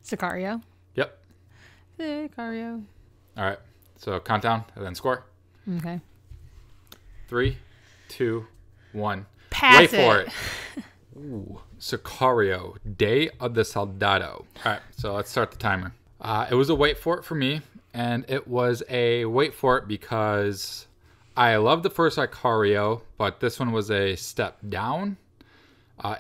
Sicario. Yep. Sicario. All right. So countdown and then score. Okay. 3, 2, 1. Pass Wait for it. Ooh, Sicario, Day of the Soldado. All right, so let's start the timer. It was a wait for it for me, and it was a wait for it because I love the first Sicario, but this one was a step down.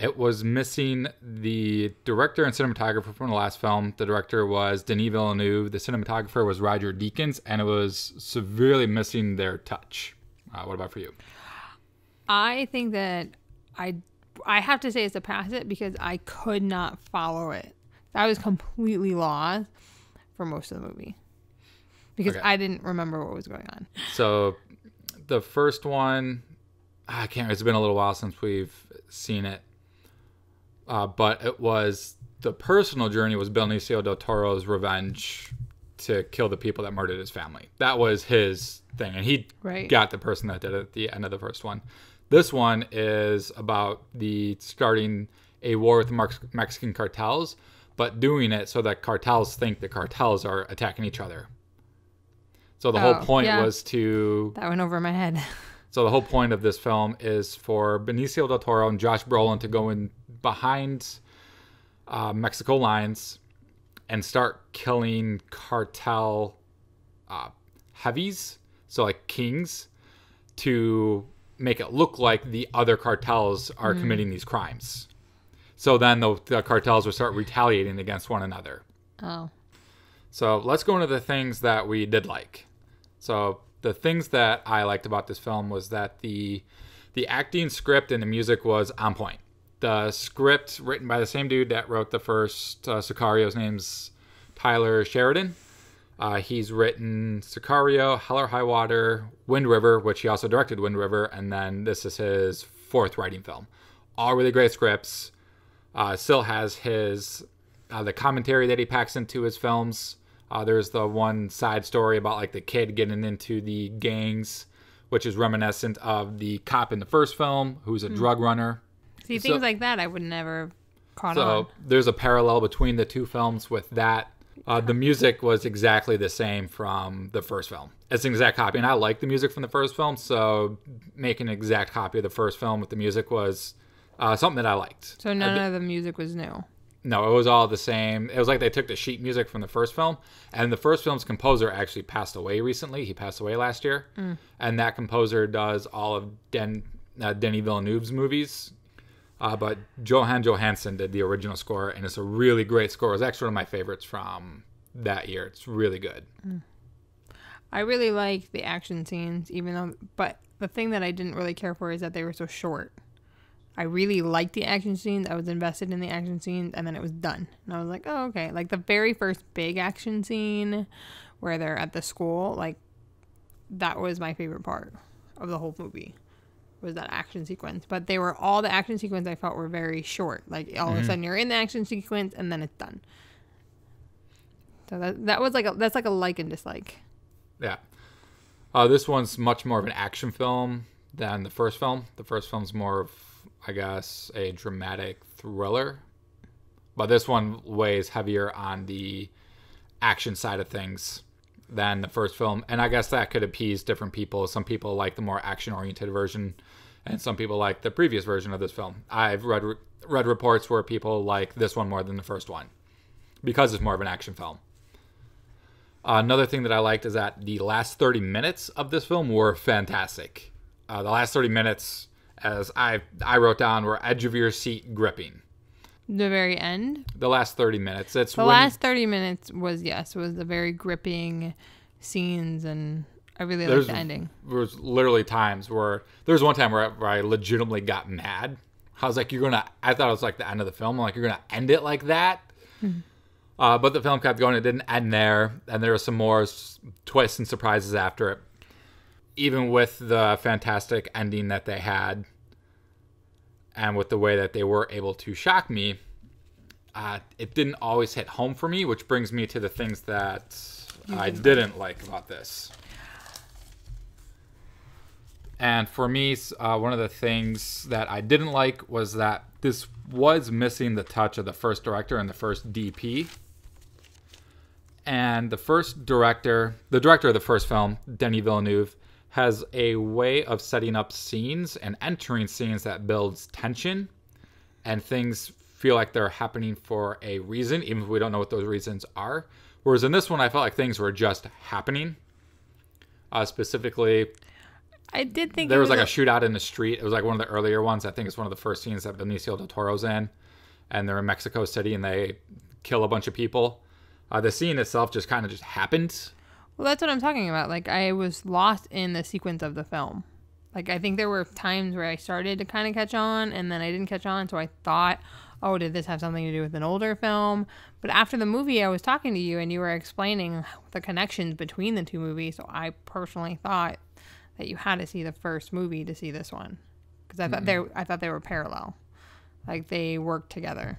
It was missing the director and cinematographer from the last film. The director was Denis Villeneuve. The cinematographer was Roger Deakins, and it was severely missing their touch. What about for you? I think that I have to say it's a pass it because I could not follow it. I was completely lost for most of the movie because I didn't remember what was going on. So the first one, it's been a little while since we've seen it. But it was the personal journey was Benicio del Toro's revenge to kill the people that murdered his family. That was his thing. And he got the person that did it at the end of the first one. This one is about starting a war with Mexican cartels, but doing it so that cartels think the cartels are attacking each other. So the whole point was to... That went over my head. So the whole point of this film is for Benicio del Toro and Josh Brolin to go in behind Mexico lines and start killing cartel heavies, so like kings, to make it look like the other cartels are committing these crimes. So then the cartels will start retaliating against one another. Oh. So let's go into the things that we did like. So the things that I liked about this film was that the acting, script, and the music was on point. The script, written by the same dude that wrote the first Sicario's name's Tyler Sheridan. He's written Sicario, Hell or High Water, Wind River, which he also directed Wind River, and then this is his fourth writing film. All really great scripts. Still has his the commentary that he packs into his films. There's the one side story about like the kid getting into the gangs, which is reminiscent of the cop in the first film, who's a drug runner. See, things like that I would never caught on. So there's a parallel between the two films with that. The music was exactly the same from the first film. It's an exact copy, and I like the music from the first film, so making an exact copy of the first film with the music was something that I liked. So none of the music was new? No, it was all the same. It was like they took the sheet music from the first film, and the first film's composer actually passed away recently. He passed away last year, and that composer does all of Denis Villeneuve's movies. But Johan Johansson did the original score, and it's a really great score. It's actually one of my favorites from that year. It's really good. I really like the action scenes, but the thing that I didn't really care for is that they were so short. I really liked the action scenes. I was invested in the action scenes, and then it was done. And I was like, oh, okay. Like the very first big action scene where they're at the school, like that was my favorite part of the whole movie. Was that action sequence. But all the action sequence I felt were very short. Like all of a sudden you're in the action sequence and then it's done. So that's like a like and dislike. Yeah. This one's much more of an action film than the first film. The first film's more of, I guess, a dramatic thriller. But this one weighs heavier on the action side of things than the first film. And I guess that could appease different people. Some people like the more action-oriented version, and some people like the previous version of this film. I've read reports where people like this one more than the first one because it's more of an action film. Another thing that I liked is that the last 30 minutes of this film were fantastic. The last 30 minutes, as I wrote down, were edge of your seat gripping. The very end? The last 30 minutes. Last 30 minutes was the very gripping scenes, and I really liked the ending. There was literally times where... There was one time where I legitimately got mad. I was like, I thought it was like the end of the film. I'm like, you're going to end it like that? Mm-hmm. But the film kept going. It didn't end there. And there were some more twists and surprises after it. Even with the fantastic ending that they had, and with the way that they were able to shock me, it didn't always hit home for me, which brings me to the things that I didn't like about this. And for me, one of the things that I didn't like was that this was missing the touch of the first director and the first DP. And the director of the first film, Denis Villeneuve, has a way of setting up scenes and entering scenes that builds tension, and things feel like they're happening for a reason, even if we don't know what those reasons are. Whereas in this one, I felt like things were just happening. Specifically, I did think there was like a shootout in the street. It was like one of the earlier ones. I think it's one of the first scenes that Benicio del Toro's in, and they're in Mexico City and they kill a bunch of people. The scene itself just kind of just happened. Well, that's what I'm talking about. Like, I was lost in the sequence of the film. Like, I think there were times where I started to kind of catch on, and then I didn't catch on, so I thought, oh, did this have something to do with an older film? But after the movie, I was talking to you, and you were explaining the connections between the two movies, so I personally thought that you had to see the first movie to see this one. Because I thought they were parallel. Like, they worked together.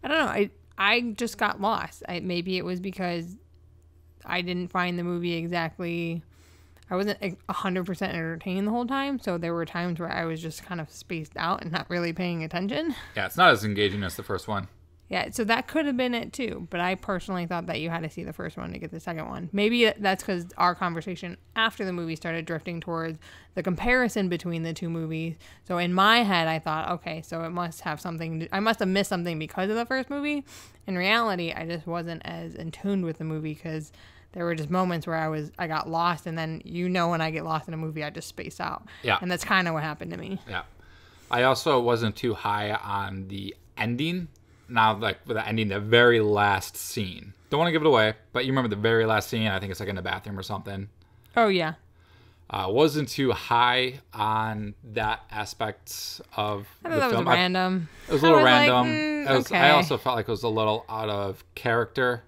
I don't know. I just got lost. Maybe it was because I didn't find the movie exactly... I wasn't 100% entertained the whole time, so there were times where I was just kind of spaced out and not really paying attention. Yeah, it's not as engaging as the first one. Yeah, so that could have been it too, but I personally thought that you had to see the first one to get the second one. Maybe that's because our conversation after the movie started drifting towards the comparison between the two movies. So in my head, I thought, okay, so it must have something... I must have missed something because of the first movie. In reality, I just wasn't as in tune with the movie because... there were just moments where I got lost, and then when I get lost in a movie, I just space out. Yeah. And that's kind of what happened to me. Yeah. I also wasn't too high on the ending. Now, like, with the ending, the very last scene. Don't want to give it away, but you remember the very last scene? I think it's like in the bathroom or something. Oh, yeah. Wasn't too high on that aspect of the film. I thought that was random. It was a little random. Okay. I also felt like it was a little out of character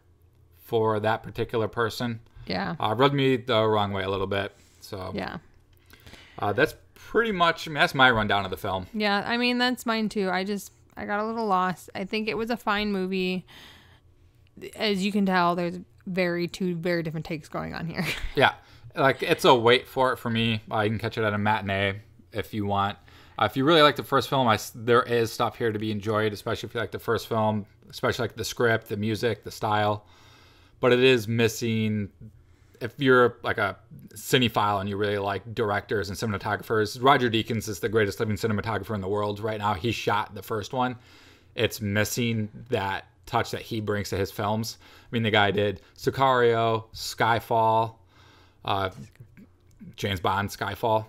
for that particular person. Yeah. Rubbed me the wrong way a little bit. So yeah. That's pretty much, that's my rundown of the film. Yeah, I mean, that's mine too. I got a little lost. I think it was a fine movie. As you can tell, there's two very different takes going on here. Yeah. Like, it's a wait for it for me. You can catch it at a matinee if you want. If you really like the first film, there is stuff here to be enjoyed, especially if you like the first film, especially like the script, the music, the style. But it is missing, if you're like a cinephile and you really like directors and cinematographers, Roger Deakins is the greatest living cinematographer in the world right now. He shot the first one. It's missing that touch that he brings to his films. I mean, the guy did Sicario, Skyfall, James Bond, Skyfall.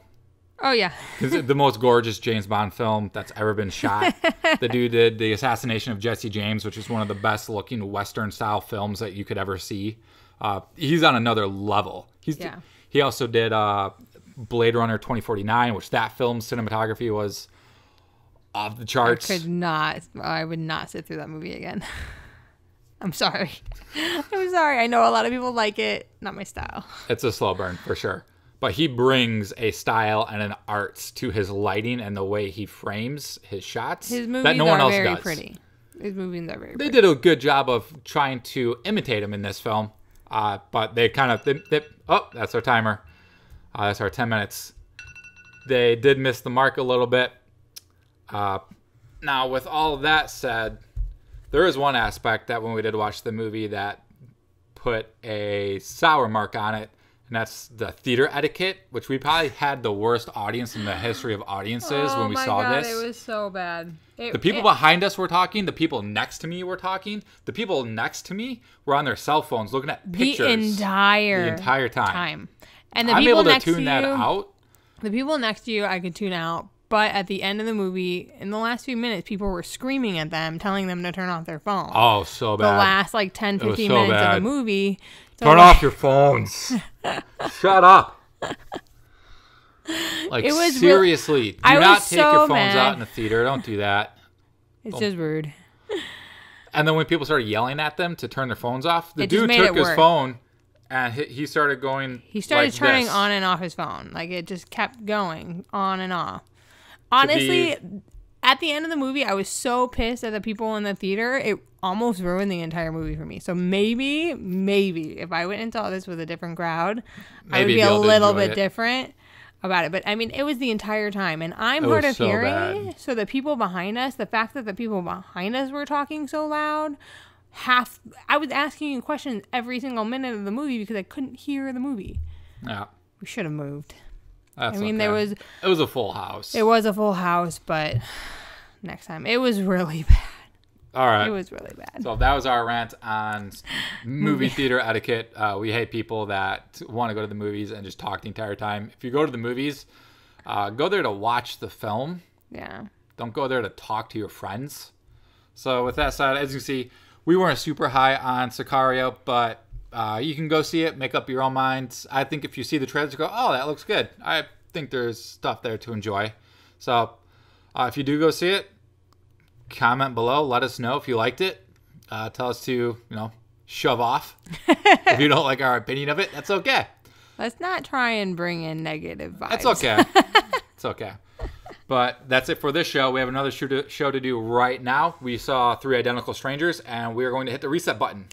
Oh, yeah. The most gorgeous James Bond film that's ever been shot. The dude did The Assassination of Jesse James, which is one of the best looking Western-style films that you could ever see. He's on another level. He also did Blade Runner 2049, which that film's cinematography was off the charts. I would not sit through that movie again. I'm sorry. I'm sorry. I know a lot of people like it. Not my style. It's a slow burn, for sure. But he brings a style and an art to his lighting and the way he frames his shots that no one else does. Pretty. His movies are very They pretty. did a good job of trying to imitate him in this film. But they kind of... oh, that's our timer. That's our 10 minutes. They did miss the mark a little bit. Now, with all of that said, there is one aspect that when we did watch the movie that put a sour mark on it. And that's the theater etiquette, which we probably had the worst audience in the history of audiences when we saw this. It was so bad. The people behind us were talking. The people next to me were talking. The people next to me were on their cell phones looking at pictures. The entire time. And the I'm people able to next tune to that you, out. The people next to you, I could tune out. But at the end of the movie, in the last few minutes, people were screaming at them, telling them to turn off their phone. Oh, so bad. The last 10, 15 minutes of the movie. So turn off your phones. Shut up. Seriously. Do not take your phones out in the theater. Don't do that. It's just rude. And then when people started yelling at them to turn their phones off, the dude took his phone and he started going. He started turning on and off his phone. Like, it just kept going on and off. Honestly, at the end of the movie, I was so pissed at the people in the theater. It almost ruined the entire movie for me. So maybe if I went and saw this with a different crowd, I would be a little bit different about it. But I mean, it was the entire time, and I'm hard of hearing. So the people behind us, the fact that the people behind us were talking so loud I was asking you questions every single minute of the movie because I couldn't hear the movie. Yeah. We should have moved. That's I mean, okay. It was a full house. It was a full house, but next time. It was really bad. All right. It was really bad. So that was our rant on movie theater etiquette. We hate people that want to go to the movies and just talk the entire time. If you go to the movies, go there to watch the film. Yeah. Don't go there to talk to your friends. So with that said, as you can see, we weren't super high on Sicario, but you can go see it, make up your own minds. I think if you see the trailers, you go, oh, that looks good. I think there's stuff there to enjoy. So if you do go see it, comment below. Let us know if you liked it. Tell us to, shove off. If you don't like our opinion of it, that's okay. Let's not try and bring in negative vibes. That's okay. It's okay. But that's it for this show. We have another show to do right now. We saw 3 Identical Strangers, and we are going to hit the reset button.